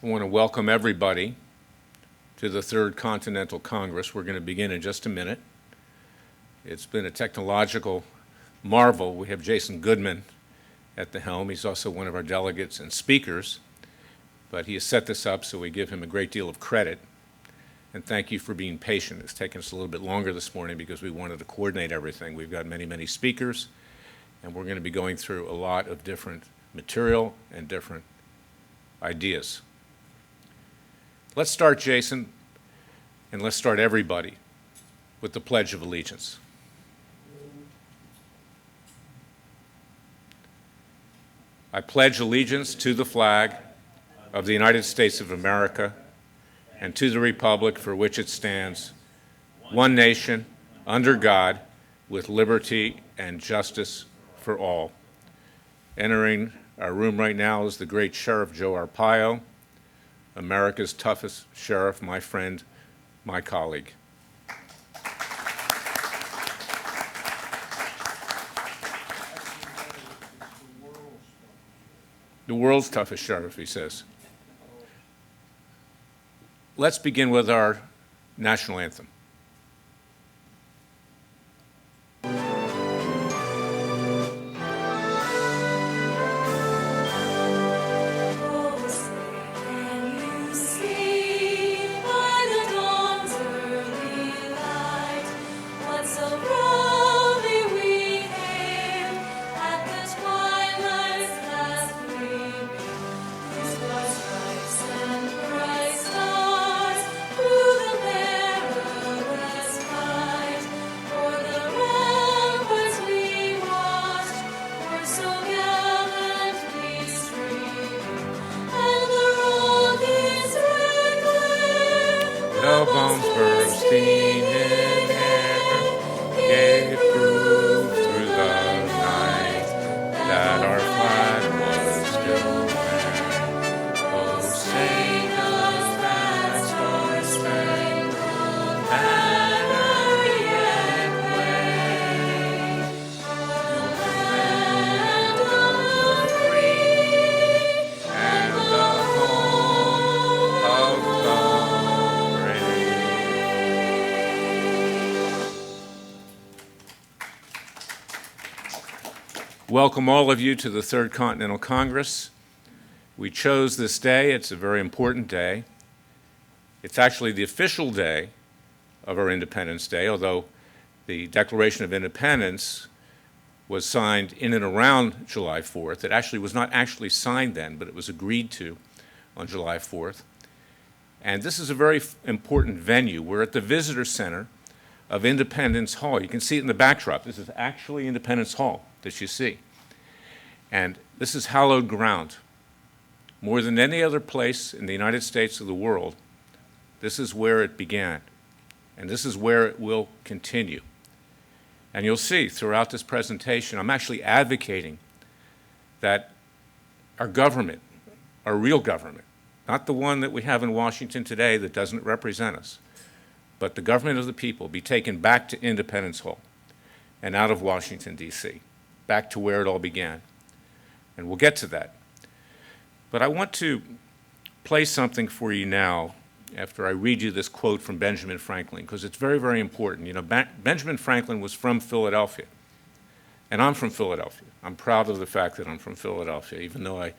I want to welcome everybody to the Third Continental Congress. We're going to begin in just a minute. It's been a technological marvel. We have Jason Goodman at the helm. He's also one of our delegates and speakers, but he has set this up, so we give him a great deal of credit. And thank you for being patient. It's taken us a little bit longer this morning because we wanted to coordinate everything. We've got many, many speakers, and we're going to be going through a lot of different material and different ideas. Let's start, Jason, and let's start everybody with the Pledge of Allegiance. I pledge allegiance to the flag of the United States of America and to the republic for which it stands, one nation, under God, with liberty and justice for all. Entering our room right now is the great Sheriff Joe Arpaio, America's toughest sheriff, my friend, my colleague. The world's toughest sheriff, he says. Let's begin with our national anthem. Welcome all of you to the Third Continental Congress. We chose this day. It's a very important day. It's actually the official day of our Independence Day, although the Declaration of Independence was signed in and around July 4th. It actually was not actually signed then, but it was agreed to on July 4th. And this is a very important venue. We're at the Visitor Center of Independence Hall. You can see it in the backdrop. This is actually Independence Hall that you see. And this is hallowed ground. More than any other place in the United States or the world, this is where it began. And this is where it will continue. And you'll see throughout this presentation, I'm actually advocating that our government, our real government, not the one that we have in Washington today that doesn't represent us, but the government of the people, be taken back to Independence Hall and out of Washington, D.C., back to where it all began. And we'll get to that. But I want to play something for you now after I read you this quote from Benjamin Franklin, because it's very, very important. You know, Benjamin Franklin was from Philadelphia, and I'm from Philadelphia. I'm proud of the fact that I'm from Philadelphia, even though I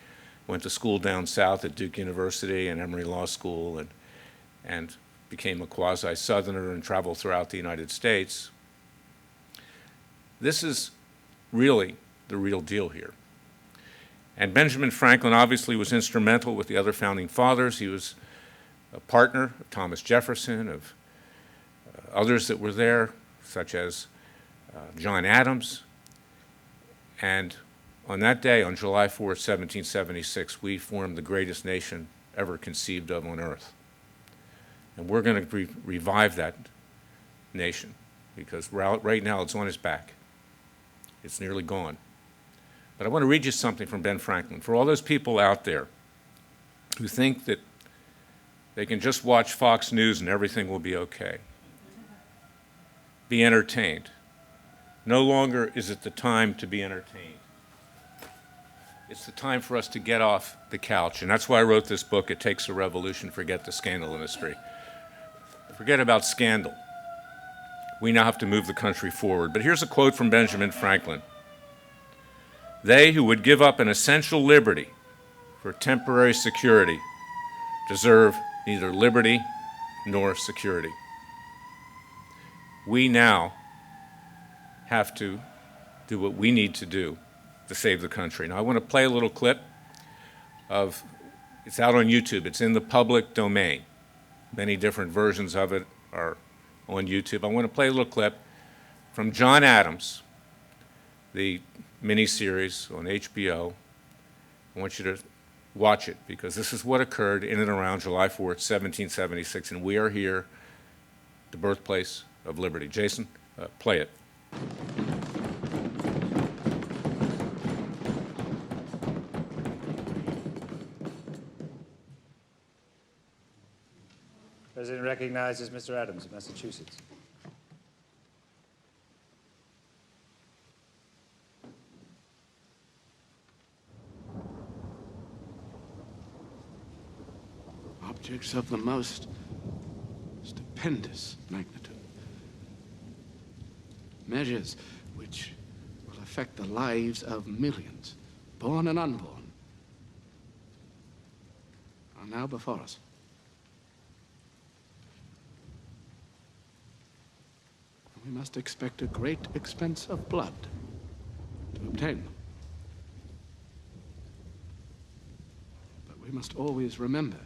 went to school down south at Duke University and Emory Law School and became a quasi-Southerner and traveled throughout the United States. This is really the real deal here. And Benjamin Franklin obviously was instrumental with the other founding fathers. He was a partner of Thomas Jefferson, of others that were there, such as John Adams. And on that day, on July 4th, 1776, we formed the greatest nation ever conceived of on earth. And we're going to revive that nation because right now it's on its back. It's nearly gone. But I want to read you something from Ben Franklin. For all those people out there who think that they can just watch Fox News and everything will be okay, be entertained. No longer is it the time to be entertained. It's the time for us to get off the couch, and that's why I wrote this book, It Takes a Revolution, Forget the Scandal Industry. Forget about scandal. We now have to move the country forward. But here's a quote from Benjamin Franklin. They who would give up an essential liberty for temporary security deserve neither liberty nor security. We now have to do what we need to do to save the country. Now, I want to play a little clip of, it's out on YouTube, it's in the public domain. Many different versions of it are on YouTube. I want to play a little clip from John Adams, the miniseries on HBO. I want you to watch it because this is what occurred in and around July 4th, 1776, and we are here, the birthplace of liberty. Jason, play it. President recognizes Mr. Adams of Massachusetts. Objects of the most stupendous magnitude. Measures which will affect the lives of millions, born and unborn, are now before us. We must expect a great expense of blood to obtain them. But we must always remember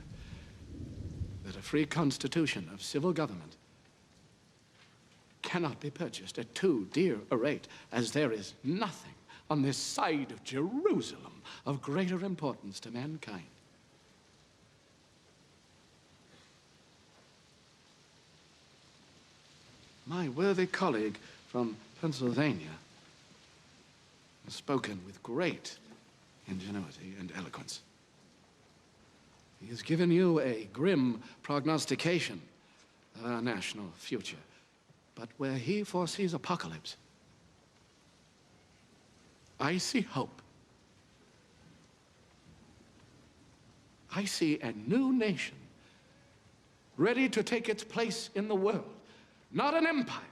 that a free constitution of civil government cannot be purchased at too dear a rate, as there is nothing on this side of Jerusalem of greater importance to mankind. My worthy colleague from Pennsylvania has spoken with great ingenuity and eloquence. He has given you a grim prognostication of our national future, but where he foresees apocalypse, I see hope. I see a new nation ready to take its place in the world. Not an empire,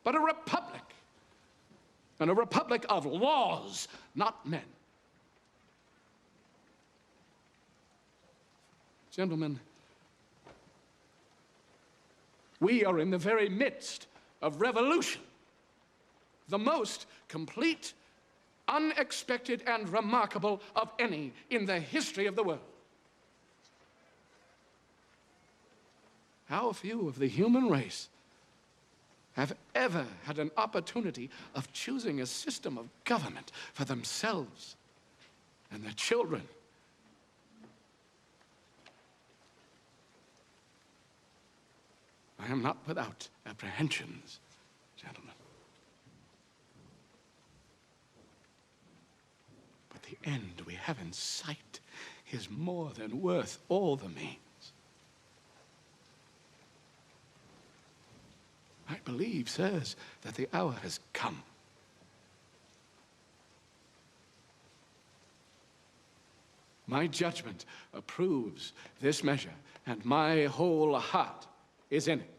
but a republic. And a republic of laws, not men. Gentlemen, we are in the very midst of revolution. The most complete, unexpected, and remarkable of any in the history of the world. How few of the human race have ever had an opportunity of choosing a system of government for themselves and their children. I am not without apprehensions, gentlemen. But the end we have in sight is more than worth all the means. I believe, sirs, that the hour has come. My judgment approves this measure, and my whole heart is in it.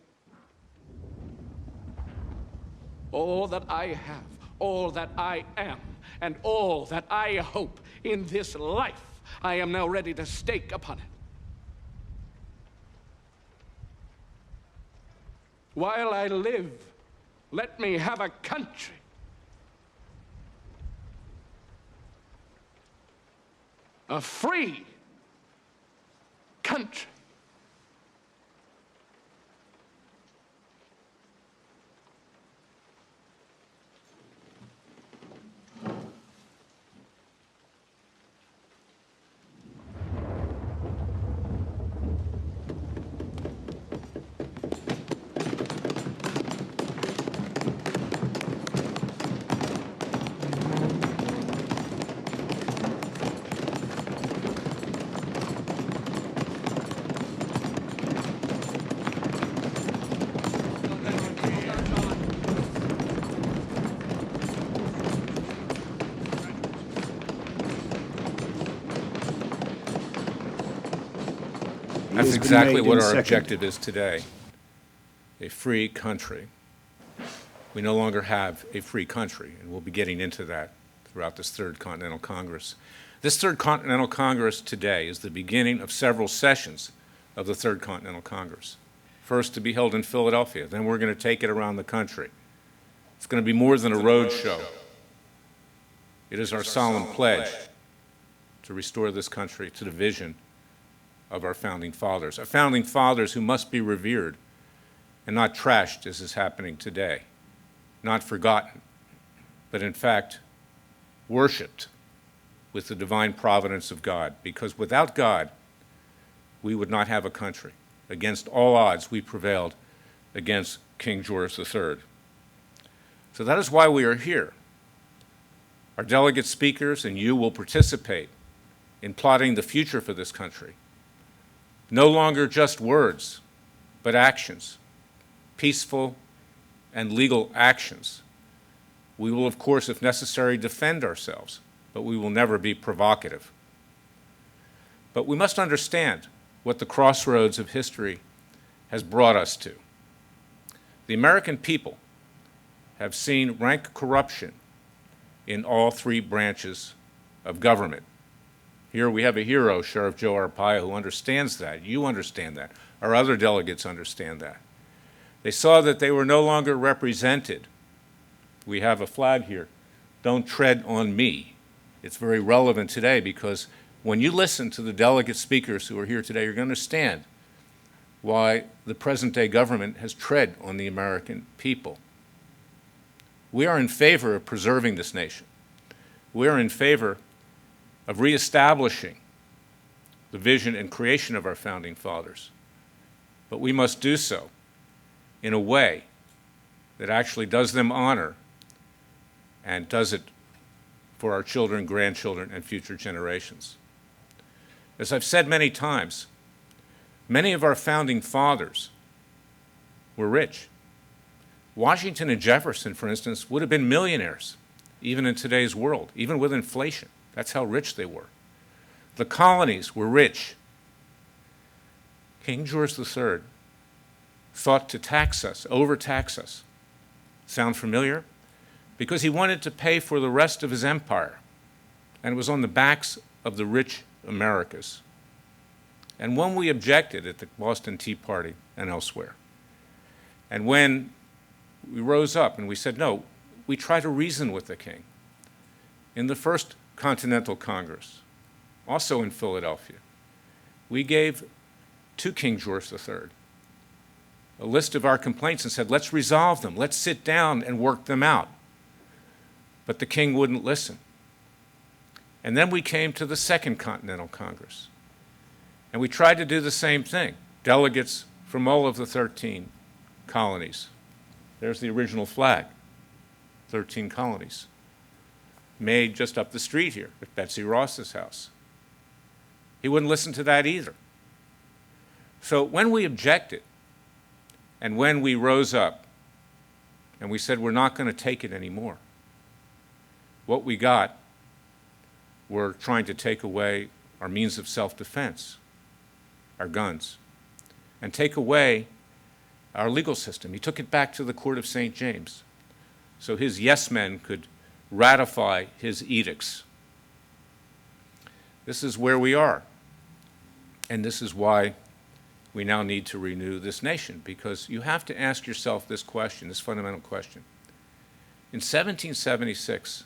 All that I have, all that I am, and all that I hope in this life, I am now ready to stake upon it. While I live, let me have a country. A free country. That's has been exactly made what and our seconded. objective is today, a free country. We no longer have a free country, and we'll be getting into that throughout this Third Continental Congress. This Third Continental Congress today is the beginning of several sessions of the Third Continental Congress. First to be held in Philadelphia, then we're going to take it around the country. It's going to be more than a road show. It is our solemn pledge to restore this country to the vision of our founding fathers, our founding fathers who must be revered and not trashed as is happening today, not forgotten, but in fact worshiped with the divine providence of God, because without God, we would not have a country. Against all odds, we prevailed against King George III. So that is why we are here. Our delegate speakers and you will participate in plotting the future for this country. No longer just words, but actions, peaceful and legal actions. We will, of course, if necessary, defend ourselves, but we will never be provocative. But we must understand what the crossroads of history has brought us to. The American people have seen rank corruption in all three branches of government. Here we have a hero, Sheriff Joe Arpaio, who understands that. You understand that. Our other delegates understand that. They saw that they were no longer represented. We have a flag here. Don't tread on me. It's very relevant today because when you listen to the delegate speakers who are here today, you're going to understand why the present-day government has tread on the American people. We are in favor of preserving this nation. We are in favor of reestablishing the vision and creation of our founding fathers. But we must do so in a way that actually does them honor and does it for our children, grandchildren, and future generations. As I've said many times, many of our founding fathers were rich. Washington and Jefferson, for instance, would have been millionaires, even in today's world, even with inflation. That's how rich they were. The colonies were rich. King George III sought to tax us, overtax us. Sound familiar? Because he wanted to pay for the rest of his empire, and it was on the backs of the rich Americas. And when we objected at the Boston Tea Party and elsewhere, and when we rose up and we said, no, we try to reason with the king. In the First Continental Congress, also in Philadelphia, we gave to King George III a list of our complaints and said, let's resolve them, let's sit down and work them out. But the king wouldn't listen. And then we came to the Second Continental Congress, and we tried to do the same thing. Delegates from all of the 13 colonies. There's the original flag, 13 colonies, made just up the street here at Betsy Ross's house. He wouldn't listen to that either. So when we objected, and when we rose up, and we said we're not going to take it anymore, what we got were trying to take away our means of self-defense, our guns, and take away our legal system. He took it back to the Court of St. James so his yes men could ratify his edicts. This is where we are, and this is why we now need to renew this nation, because you have to ask yourself this question, this fundamental question. In 1776,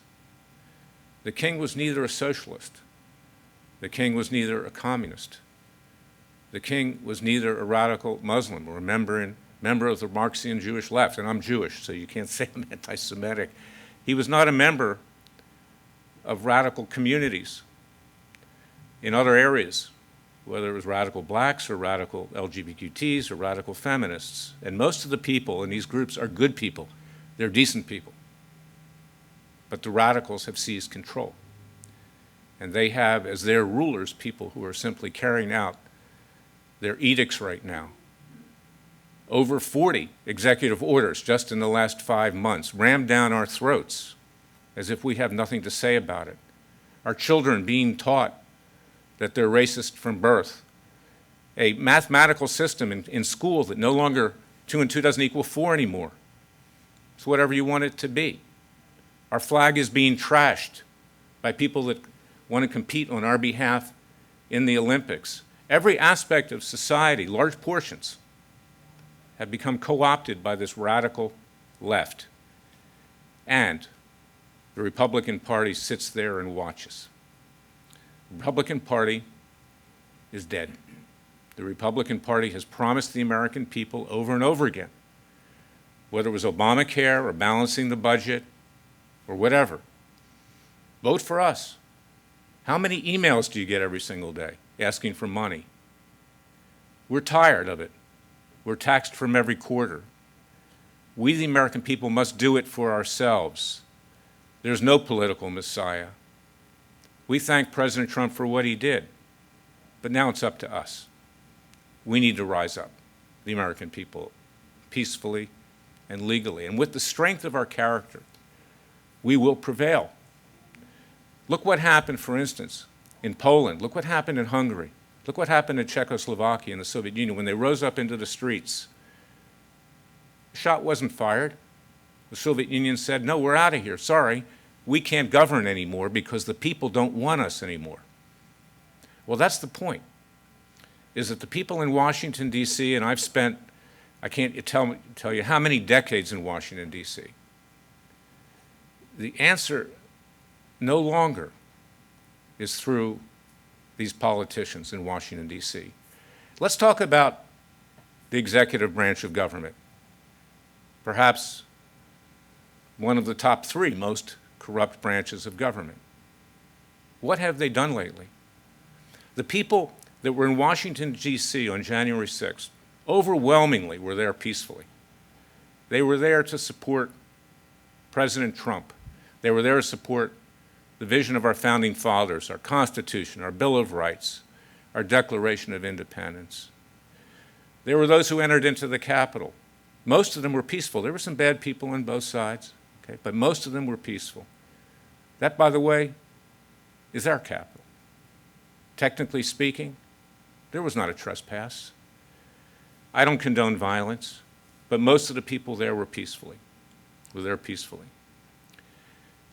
the king was neither a socialist, the king was neither a communist, the king was neither a radical Muslim or a member of the Marxian Jewish left, and I'm Jewish, so you can't say I'm anti-Semitic. He was not a member of radical communities in other areas, whether it was radical blacks or radical LGBTs or radical feminists. And most of the people in these groups are good people. They're decent people. But the radicals have seized control. And they have, as their rulers, people who are simply carrying out their edicts right now. Over 40 executive orders just in the last 5 months rammed down our throats as if we have nothing to say about it. Our children being taught that they're racist from birth a mathematical system in school that no longer 2 and 2 doesn't equal 4 anymore. It's whatever you want it to be. Our flag is being trashed by people that want to compete on our behalf in the Olympics. Every aspect of society, large portions, have become co-opted by this radical left. And the Republican Party sits there and watches. The Republican Party is dead. The Republican Party has promised the American people over and over again, whether it was Obamacare or balancing the budget or whatever, vote for us. How many emails do you get every single day asking for money? We're tired of it. We're taxed from every quarter. We, the American people, must do it for ourselves. There's no political messiah. We thank President Trump for what he did, but now it's up to us. We need to rise up, the American people, peacefully and legally. And with the strength of our character, we will prevail. Look what happened, for instance, in Poland. Look what happened in Hungary. Look what happened in Czechoslovakia and the Soviet Union when they rose up into the streets. A shot wasn't fired. The Soviet Union said, no, we're out of here. Sorry, we can't govern anymore because the people don't want us anymore. Well, that's the point, is that the people in Washington, D.C., and I've spent, I can't tell you how many decades in Washington, D.C., the answer no longer is through these politicians in Washington, D.C. Let's talk about the executive branch of government, perhaps one of the top 3 most corrupt branches of government. What have they done lately? The people that were in Washington, D.C. on January 6th overwhelmingly were there peacefully. They were there to support President Trump. They were there to support the vision of our founding fathers, our Constitution, our Bill of Rights, our Declaration of Independence. There were those who entered into the Capitol. Most of them were peaceful. There were some bad people on both sides, okay, but most of them were peaceful. That, by the way, is our capital. Technically speaking, there was not a trespass. I don't condone violence, but most of the people there were there peacefully.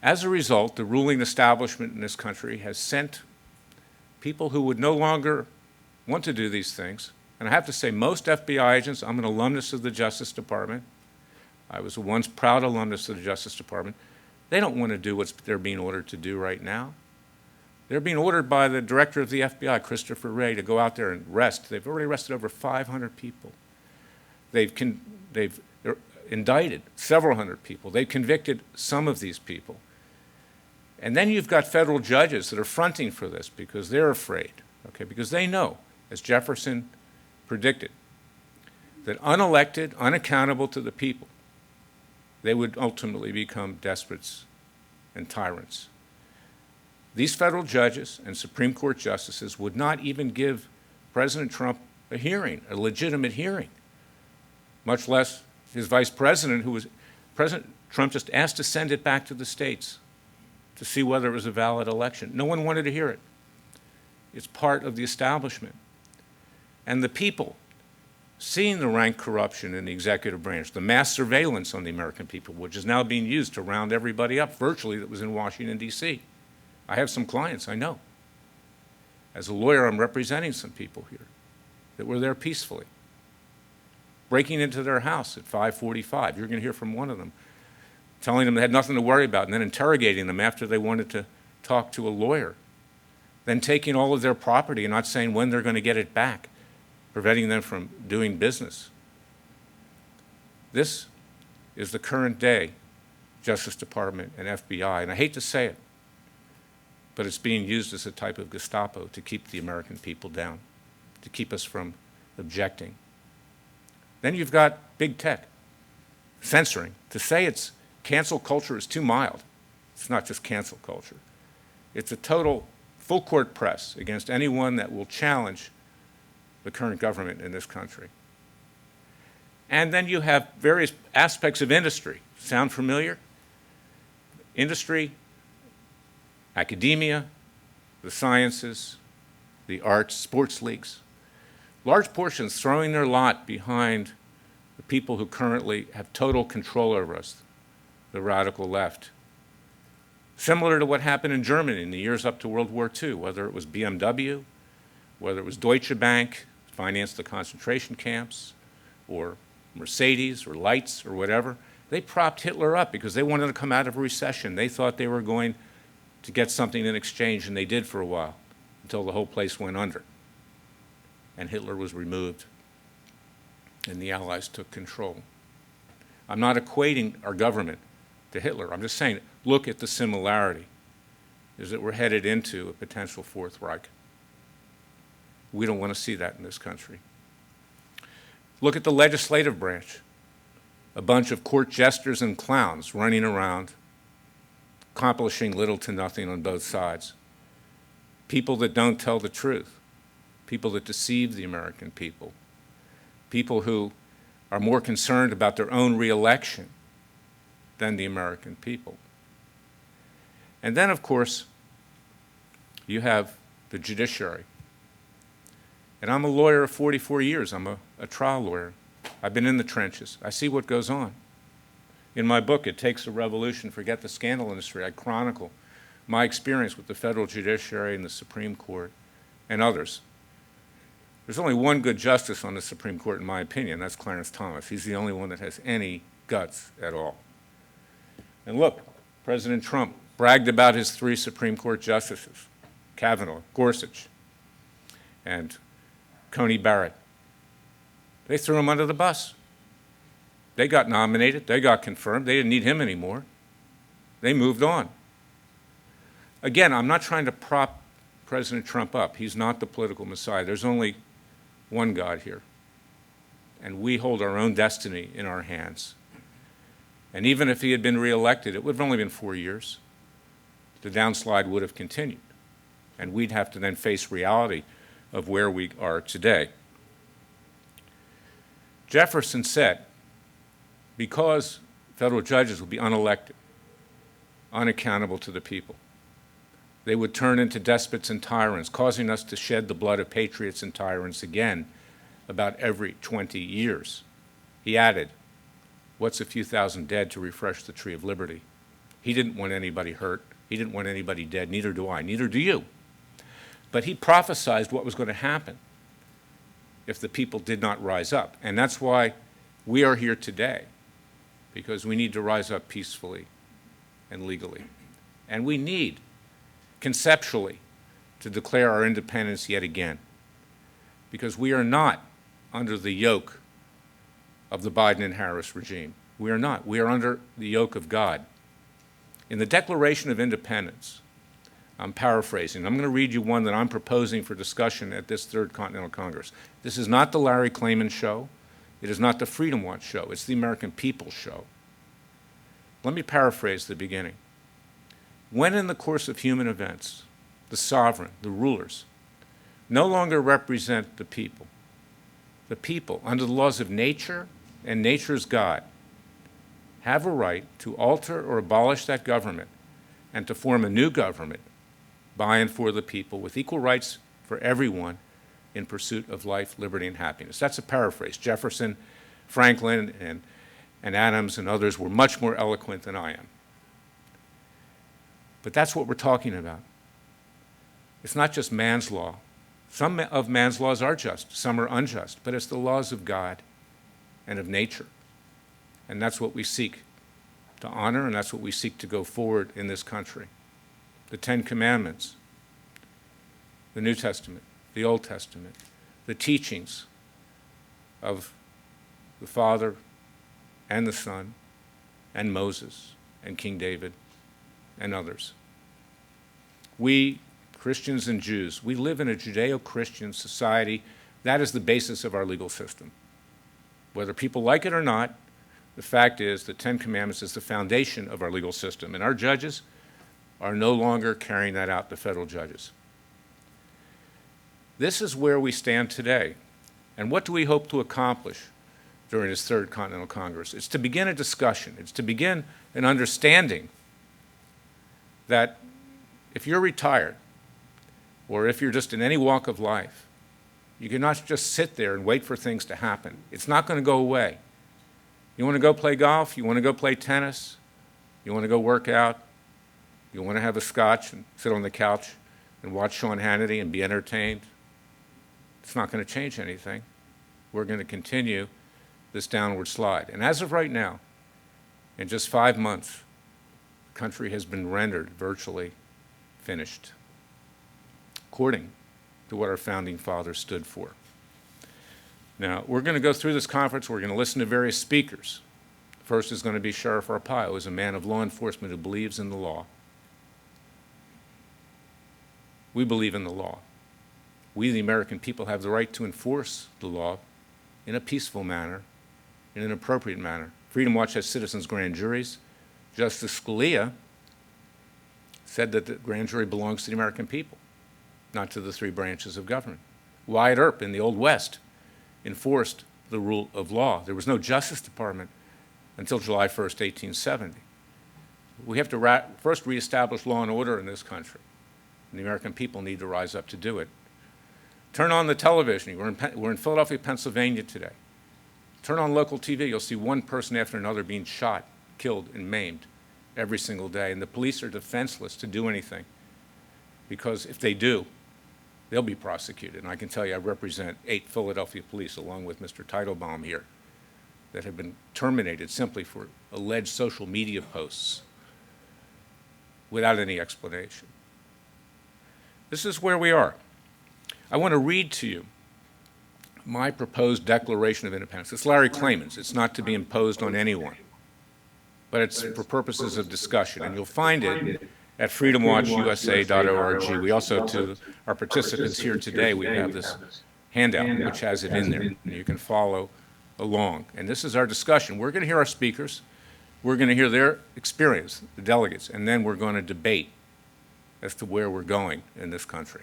As a result, the ruling establishment in this country has sent people who would no longer want to do these things. And I have to say, most FBI agents, I'm an alumnus of the Justice Department. I was a once proud alumnus of the Justice Department. They don't want to do what they're being ordered to do right now. They're being ordered by the director of the FBI, Christopher Wray, to go out there and arrest. They've already arrested over 500 people. They've indicted several hundred people. They've convicted some of these people. And then you've got federal judges that are fronting for this because they're afraid, okay, because they know, as Jefferson predicted, that unelected, unaccountable to the people, they would ultimately become despots and tyrants. These federal judges and Supreme Court justices would not even give President Trump a hearing, a legitimate hearing, much less his vice president, President Trump just asked to send it back to the states to see whether it was a valid election. No one wanted to hear it. It's part of the establishment. And the people, seeing the rank corruption in the executive branch, the mass surveillance on the American people, which is now being used to round everybody up virtually that was in Washington, D.C. I have some clients, I know. As a lawyer, I'm representing some people here that were there peacefully, breaking into their house at 5:45. You're going to hear from one of them, telling them they had nothing to worry about, and then interrogating them after they wanted to talk to a lawyer, then taking all of their property and not saying when they're going to get it back, preventing them from doing business. This is the current day Justice Department and FBI, and I hate to say it, but it's being used as a type of Gestapo to keep the American people down, to keep us from objecting. Then you've got big tech, censoring. To say it's cancel culture is too mild. It's not just cancel culture. It's a total full court press against anyone that will challenge the current government in this country. And then you have various aspects of industry. Sound familiar? Industry, academia, the sciences, the arts, sports leagues. large portions throwing their lot behind the people who currently have total control over us, the radical left. Similar to what happened in Germany in the years up to World War II, whether it was BMW, whether it was Deutsche Bank, financed the concentration camps, or Mercedes or Lights or whatever, they propped Hitler up because they wanted to come out of a recession. They thought they were going to get something in exchange, and they did for a while, until the whole place went under. And Hitler was removed, and the Allies took control. I'm not equating our government to Hitler. I'm just saying, look at the similarity, is that we're headed into a potential Fourth Reich. We don't want to see that in this country. Look at the legislative branch. A bunch of court jesters and clowns running around, accomplishing little to nothing on both sides. People that don't tell the truth. People that deceive the American people. People who are more concerned about their own re-election than the American people. And then, of course, you have the judiciary. And I'm a lawyer of 44 years. I'm a trial lawyer. I've been in the trenches. I see what goes on. In my book, It Takes a Revolution, Forget the Scandal Industry, I chronicle my experience with the federal judiciary and the Supreme Court and others. There's only one good justice on the Supreme Court, in my opinion. That's Clarence Thomas. He's the only one that has any guts at all. And look, President Trump bragged about his 3 Supreme Court justices, Kavanaugh, Gorsuch, and Coney Barrett. They threw him under the bus. They got nominated. They got confirmed. They didn't need him anymore. They moved on. Again, I'm not trying to prop President Trump up. He's not the political messiah. There's only one God here. And we hold our own destiny in our hands. And even if he had been reelected, it would have only been 4 years. The downslide would have continued. And we'd have to then face reality of where we are today. Jefferson said, because federal judges would be unelected, unaccountable to the people, they would turn into despots and tyrants, causing us to shed the blood of patriots and tyrants again about every 20 years. He added, what's a few thousand dead to refresh the tree of liberty? He didn't want anybody hurt. He didn't want anybody dead. Neither do I. Neither do you. But he prophesied what was going to happen if the people did not rise up. And that's why we are here today, because we need to rise up peacefully and legally. And we need, conceptually, to declare our independence yet again, because we are not under the yoke of the Biden and Harris regime. We are not. We are under the yoke of God. In the Declaration of Independence, I'm paraphrasing. I'm going to read you one that I'm proposing for discussion at this Third Continental Congress. This is not the Larry Klayman show. It is not the Freedom Watch show. It's the American People show. Let me paraphrase the beginning. When in the course of human events, the sovereign, the rulers, no longer represent the people, under the laws of nature and nature's God, have a right to alter or abolish that government and to form a new government by and for the people with equal rights for everyone in pursuit of life, liberty, and happiness. That's a paraphrase. Jefferson, Franklin, and Adams and others were much more eloquent than I am. But that's what we're talking about. It's not just man's law. Some of man's laws are just, some are unjust, but it's the laws of God and of nature. And that's what we seek to honor, and that's what we seek to go forward in this country. The 10 Commandments, the New Testament, the Old Testament, the teachings of the Father and the Son and Moses and King David and others. We, Christians and Jews, we live in a Judeo-Christian society. That is the basis of our legal system. Whether people like it or not, the fact is the 10 Commandments is the foundation of our legal system, and our judges are no longer carrying that out, the federal judges. This is where we stand today. And what do we hope to accomplish during this Third Continental Congress? It's to begin a discussion. It's to begin an understanding that if you're retired, or if you're just in any walk of life, You cannot just sit there and wait for things to happen. It's not going to go away. You want to go play golf? You want to go play tennis? You want to go work out? You want to have a scotch and sit on the couch and watch Sean Hannity and be entertained? It's not going to change anything. We're going to continue this downward slide. And as of right now, in just 5 months, the country has been rendered virtually finished, according to what our founding fathers stood for. Now, we're going to go through this conference. We're going to listen to various speakers. First is going to be Sheriff Arpaio, who is a man of law enforcement who believes in the law. We believe in the law. We, the American people, have the right to enforce the law in a peaceful manner, in an appropriate manner. Freedom Watch has citizens' grand juries. Justice Scalia said that the grand jury belongs to the American people, not to the three branches of government. Wyatt Earp in the Old West enforced the rule of law. There was no Justice Department until July 1st, 1870. We have to first reestablish law and order in this country, and the American people need to rise up to do it. Turn on the television. We're in Philadelphia, Pennsylvania today. Turn on local TV. You'll see one person after another being shot, killed, and maimed every single day, and the police are defenseless to do anything, because if they do, they'll be prosecuted. And I can tell you, I represent 8 Philadelphia police, along with Mr. Teitelbaum here, that have been terminated simply for alleged social media posts without any explanation. This is where we are. I want to read to you my proposed Declaration of Independence. It's Larry Klayman's. It's not to be imposed on anyone, but it's for purposes of discussion. And you'll find it at freedomwatchusa.org. We also, to our participants here today, we have this handout which has it in there, and you can follow along. And this is our discussion. We're going to hear our speakers. We're going to hear their experience, the delegates, and then we're going to debate as to where we're going in this country,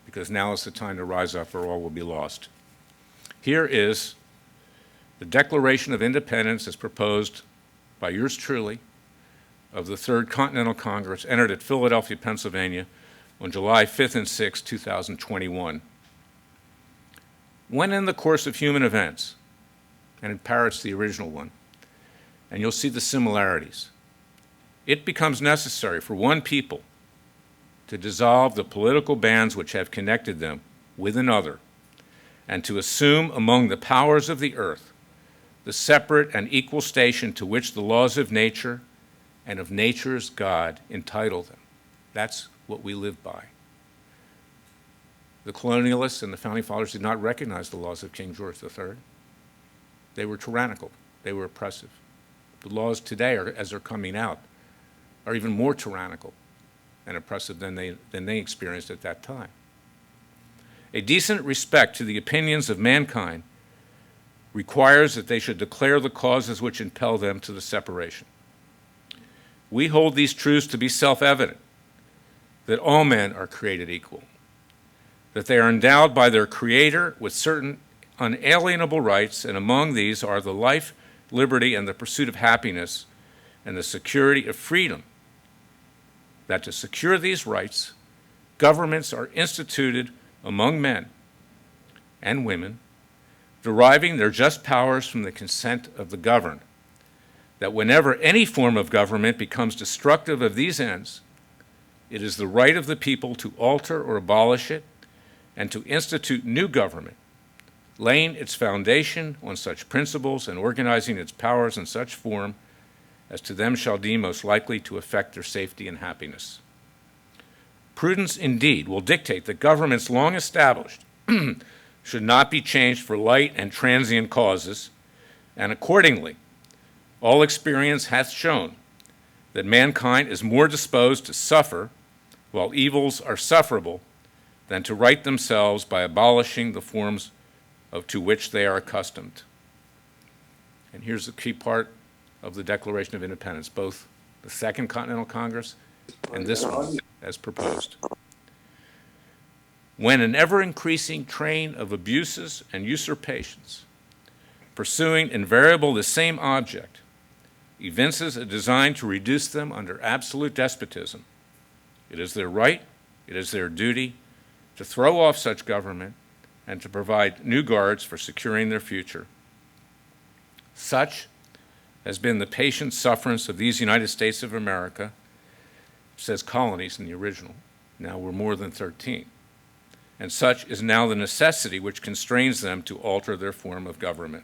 because now is the time to rise up or all will be lost. Here is the Declaration of Independence as proposed by yours truly of the Third Continental Congress, entered at Philadelphia, Pennsylvania on July 5th and 6th, 2021. When in the course of human events, and it parrots the original one, and you'll see the similarities, it becomes necessary for one people to dissolve the political bands which have connected them with another, and to assume among the powers of the earth the separate and equal station to which the laws of nature and of nature's God entitle them. That's what we live by. The colonialists and the founding fathers did not recognize the laws of King George III. They were tyrannical. They were oppressive. The laws today, as they're coming out, are even more tyrannical and oppressive than they experienced at that time. A decent respect to the opinions of mankind requires that they should declare the causes which impel them to the separation. We hold these truths to be self-evident, that all men are created equal, that they are endowed by their Creator with certain unalienable rights, and among these are the life, liberty, and the pursuit of happiness, and the security of freedom, that to secure these rights, governments are instituted among men and women, deriving their just powers from the consent of the governed, that whenever any form of government becomes destructive of these ends, it is the right of the people to alter or abolish it and to institute new government, laying its foundation on such principles and organizing its powers in such form as to them shall deem most likely to affect their safety and happiness. Prudence, indeed, will dictate that governments long established should not be changed for light and transient causes, and accordingly, all experience hath shown that mankind is more disposed to suffer while evils are sufferable than to right themselves by abolishing the forms to which they are accustomed. And here's the key part of the Declaration of Independence, both the Second Continental Congress and this one as proposed. When an ever-increasing train of abuses and usurpations, pursuing invariably the same object, evinces a design to reduce them under absolute despotism, it is their right, it is their duty to throw off such government and to provide new guards for securing their future. Such has been the patient sufferance of these United States of America, it says colonies in the original, now we're more than 13, and such is now the necessity which constrains them to alter their form of government.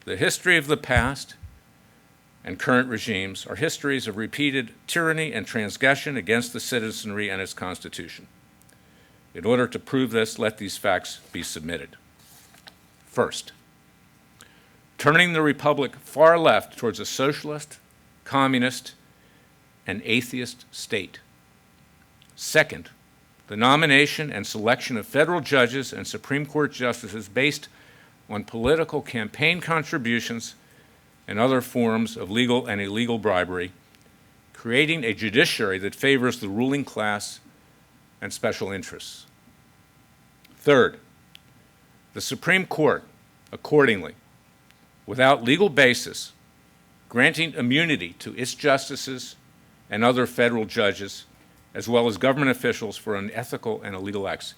The history of the past and current regimes are histories of repeated tyranny and transgression against the citizenry and its Constitution. In order to prove this, let these facts be submitted. First, turning the Republic far left towards a socialist, communist, and atheist state. Second, the nomination and selection of federal judges and Supreme Court justices based on political campaign contributions and other forms of legal and illegal bribery, creating a judiciary that favors the ruling class and special interests. Third, the Supreme Court, accordingly, without legal basis, granting immunity to its justices and other federal judges, as well as government officials for unethical and illegal acts.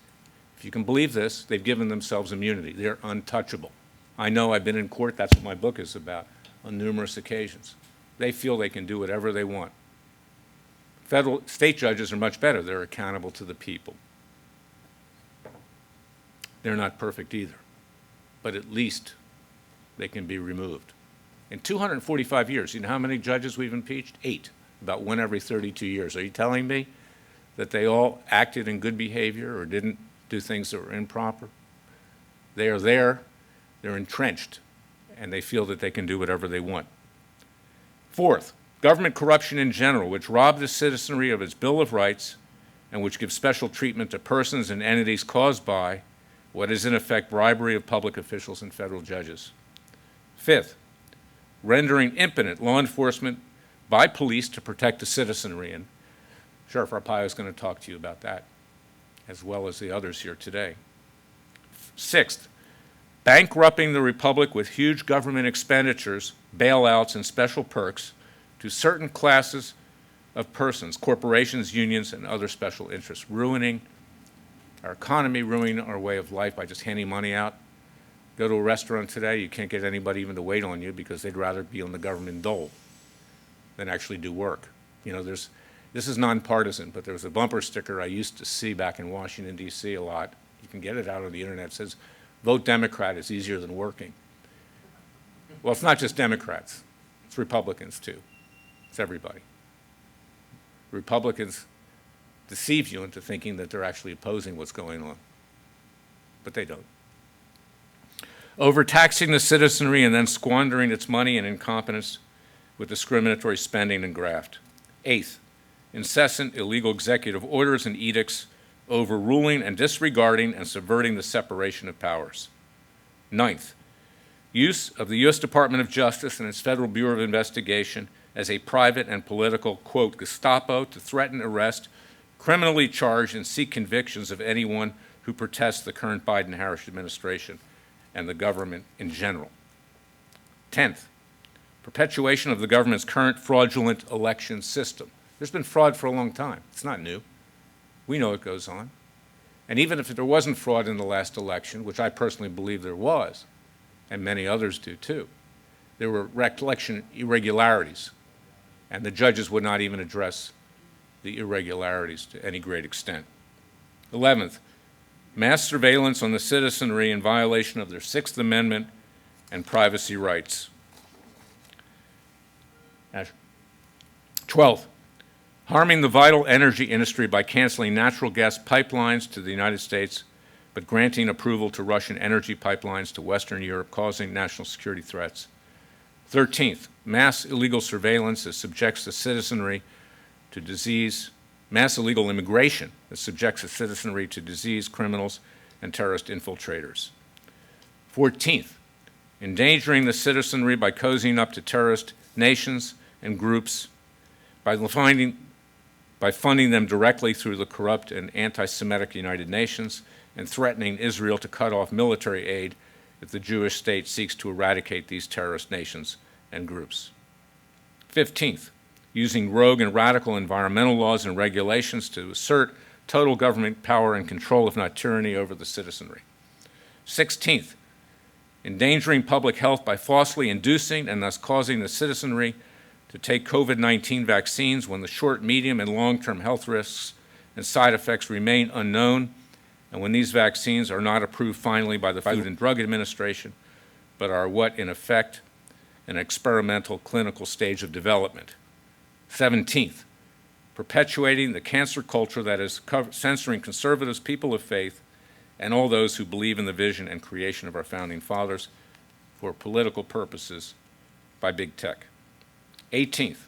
If you can believe this, they've given themselves immunity. They're untouchable. I know I've been in court, that's what my book is about, on numerous occasions. They feel they can do whatever they want. State judges are much better. They're accountable to the people. They're not perfect either, but at least they can be removed. In 245 years, you know how many judges we've impeached? 8, about one every 32 years. Are you telling me that they all acted in good behavior or didn't do things that were improper? They are there, they're entrenched, and they feel that they can do whatever they want. Fourth, government corruption in general, which robbed the citizenry of its Bill of Rights and which gives special treatment to persons and entities caused by what is in effect bribery of public officials and federal judges. Fifth, rendering impotent law enforcement by police to protect the citizenry, and Sheriff Arpaio is going to talk to you about that, as well as the others here today. Sixth, bankrupting the Republic with huge government expenditures, bailouts, and special perks to certain classes of persons, corporations, unions, and other special interests, ruining our economy, ruining our way of life by just handing money out. Go to a restaurant today, you can't get anybody even to wait on you because they'd rather be on the government dole than actually do work. You know, this is nonpartisan, but there was a bumper sticker I used to see back in Washington, D.C. a lot. You can get it out on the internet. It says, "Vote Democrat, it's easier than working." Well, it's not just Democrats. It's Republicans, too. It's everybody. Republicans deceive you into thinking that they're actually opposing what's going on, but they don't. Overtaxing the citizenry and then squandering its money and incompetence with discriminatory spending and graft. Eighth, incessant illegal executive orders and edicts overruling and disregarding and subverting the separation of powers. Ninth, use of the U.S. Department of Justice and its Federal Bureau of Investigation as a private and political, quote, Gestapo to threaten, arrest, criminally charge, and seek convictions of anyone who protests the current Biden-Harris administration and the government in general. 10th, perpetuation of the government's current fraudulent election system. There's been fraud for a long time. It's not new. We know it goes on. And even if there wasn't fraud in the last election, which I personally believe there was, and many others do too, there were election irregularities, and the judges would not even address the irregularities to any great extent. 11th, mass surveillance on the citizenry in violation of their Sixth Amendment and privacy rights. 12th, harming the vital energy industry by canceling natural gas pipelines to the United States, but granting approval to Russian energy pipelines to Western Europe, causing national security threats. 13th, mass illegal surveillance that subjects the citizenry to disease, mass illegal immigration that subjects the citizenry to disease, criminals, and terrorist infiltrators. 14th, endangering the citizenry by cozying up to terrorist nations and groups, by funding them directly through the corrupt and anti-Semitic United Nations, and threatening Israel to cut off military aid if the Jewish state seeks to eradicate these terrorist nations and groups. 15th, using rogue and radical environmental laws and regulations to assert total government power and control, if not tyranny, over the citizenry. 16th, endangering public health by falsely inducing and thus causing the citizenry to take COVID-19 vaccines when the short, medium, and long-term health risks and side effects remain unknown, and when these vaccines are not approved finally by the Food and Drug Administration, but are what, in effect, an experimental clinical stage of development. 17th, perpetuating the cancer culture that is censoring conservatives, people of faith, and all those who believe in the vision and creation of our founding fathers for political purposes by big tech. 18th,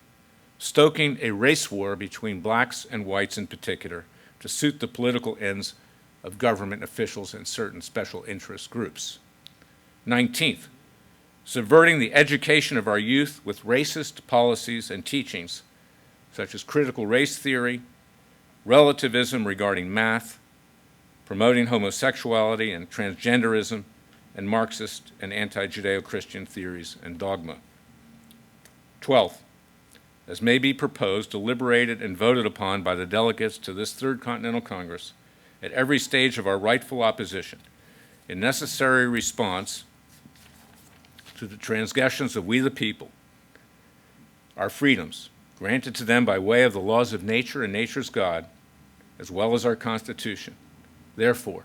stoking a race war between blacks and whites in particular to suit the political ends of government officials and certain special interest groups. 19th, subverting the education of our youth with racist policies and teachings such as critical race theory, relativism regarding math, promoting homosexuality and transgenderism, and Marxist and anti-Judeo-Christian theories and dogma. 12th, as may be proposed, deliberated, and voted upon by the delegates to this Third Continental Congress at every stage of our rightful opposition, in necessary response to the transgressions of we the people, our freedoms, granted to them by way of the laws of nature and nature's God, as well as our Constitution. Therefore,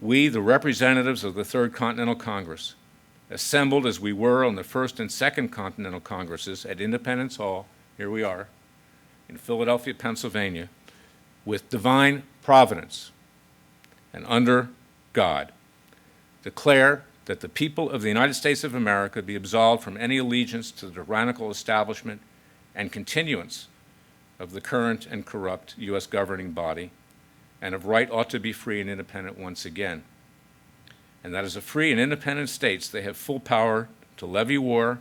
we, the representatives of the Third Continental Congress, assembled as we were on the First and Second Continental Congresses at Independence Hall, here we are, in Philadelphia, Pennsylvania, with divine providence and under God, declare that the people of the United States of America be absolved from any allegiance to the tyrannical establishment and continuance of the current and corrupt U.S. governing body, and of right ought to be free and independent once again. And that as a free and independent states, they have full power to levy war,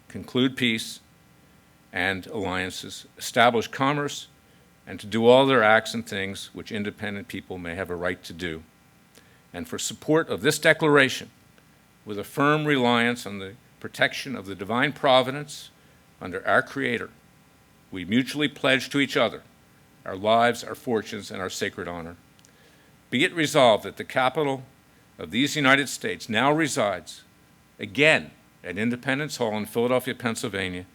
conclude peace and alliances, establish commerce, and to do all their acts and things which independent people may have a right to do. And for support of this declaration, with a firm reliance on the protection of the divine providence under our Creator, we mutually pledge to each other our lives, our fortunes, and our sacred honor. Be it resolved that the capital of these United States now resides, again, at Independence Hall in Philadelphia, Pennsylvania,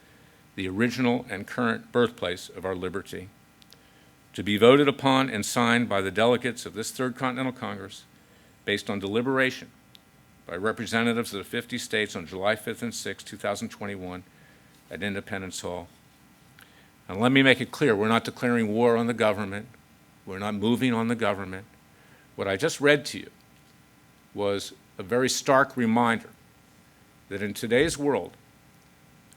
the original and current birthplace of our liberty, to be voted upon and signed by the delegates of this Third Continental Congress based on deliberation by representatives of the 50 states on July 5th and 6th, 2021 at Independence Hall. And let me make it clear, we're not declaring war on the government. We're not moving on the government. What I just read to you was a very stark reminder that in today's world,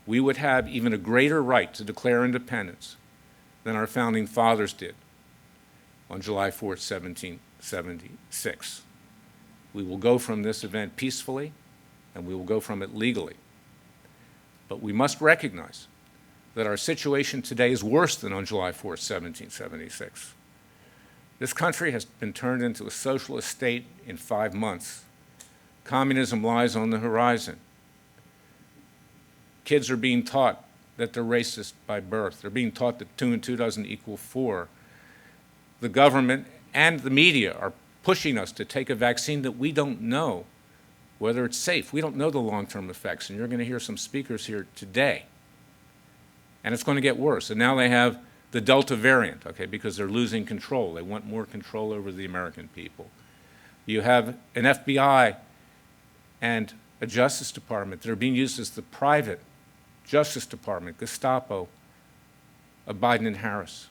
we would have even a greater right to declare independence than our founding fathers did on July 4th, 1776. We will go from this event peacefully, and we will go from it legally. But we must recognize that our situation today is worse than on July 4th, 1776. This country has been turned into a socialist state in 5 months. Communism lies on the horizon. Kids are being taught that they're racist by birth. They're being taught that 2 and 2 doesn't equal 4. The government and the media are pushing us to take a vaccine that we don't know whether it's safe. We don't know the long-term effects, and you're going to hear some speakers here today. And it's going to get worse. And now they have the Delta variant, okay, because they're losing control. They want more control over the American people. You have an FBI and a Justice Department that are being used as the private Justice Department, Gestapo of Biden and Harris,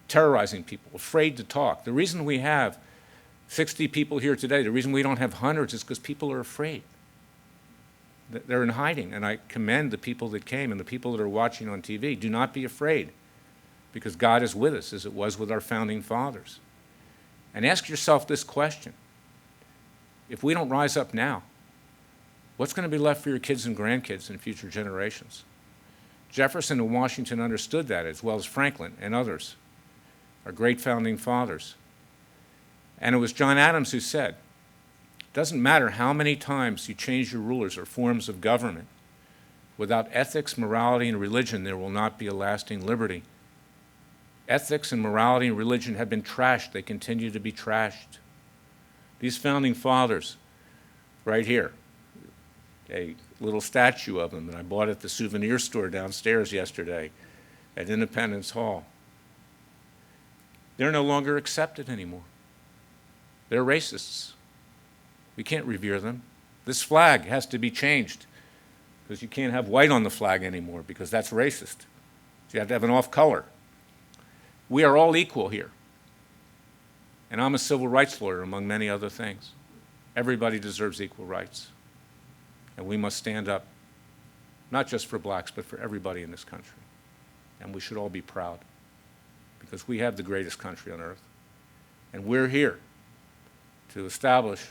terrorizing people, afraid to talk. The reason we have 60 people here today, the reason we don't have hundreds is because people are afraid. They're in hiding, and I commend the people that came and the people that are watching on TV. Do not be afraid, because God is with us, as it was with our founding fathers. And ask yourself this question. If we don't rise up now, what's going to be left for your kids and grandkids and future generations? Jefferson and Washington understood that, as well as Franklin and others, our great founding fathers. And it was John Adams who said, it doesn't matter how many times you change your rulers or forms of government, without ethics, morality, and religion, there will not be a lasting liberty. Ethics and morality and religion have been trashed. They continue to be trashed. These founding fathers, right here, a little statue of them that I bought at the souvenir store downstairs yesterday at Independence Hall. They're no longer accepted anymore. They're racists. We can't revere them. This flag has to be changed because you can't have white on the flag anymore because that's racist. So you have to have an off color. We are all equal here. And I'm a civil rights lawyer, among many other things. Everybody deserves equal rights. And we must stand up, not just for blacks, but for everybody in this country. And we should all be proud because we have the greatest country on earth. And we're here to establish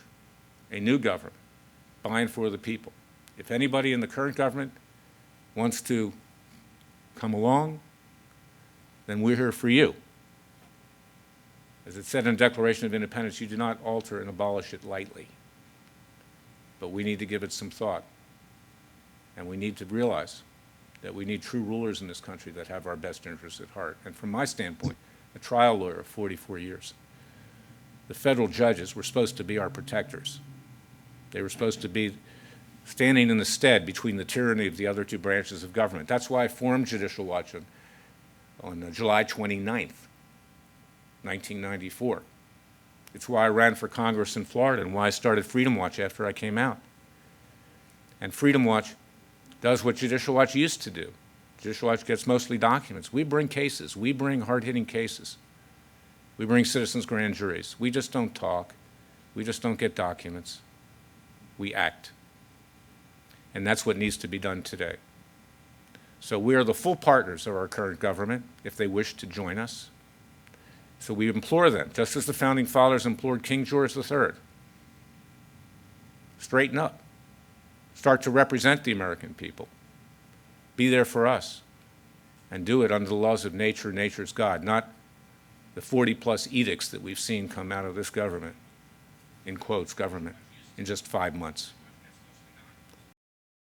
a new government by and for the people. If anybody in the current government wants to come along, then we're here for you. As it said in the Declaration of Independence, you do not alter and abolish it lightly. But we need to give it some thought. And we need to realize that we need true rulers in this country that have our best interests at heart. And from my standpoint, a trial lawyer of 44 years, the federal judges were supposed to be our protectors. They were supposed to be standing in the stead between the tyranny of the other two branches of government. That's why I formed Judicial Watch on July 29th, 1994. It's why I ran for Congress in Florida and why I started Freedom Watch after I came out. And Freedom Watch does what Judicial Watch used to do. Judicial Watch gets mostly documents. We bring cases. We bring hard-hitting cases. We bring citizens' grand juries. We just don't talk. We just don't get documents. We act. And that's what needs to be done today. So we are the full partners of our current government if they wish to join us. So we implore them, just as the Founding Fathers implored King George III, straighten up. Start to represent the American people. Be there for us. And do it under the laws of nature, nature's God, not the 40-plus edicts that we've seen come out of this government, in quotes, government, in just 5 months.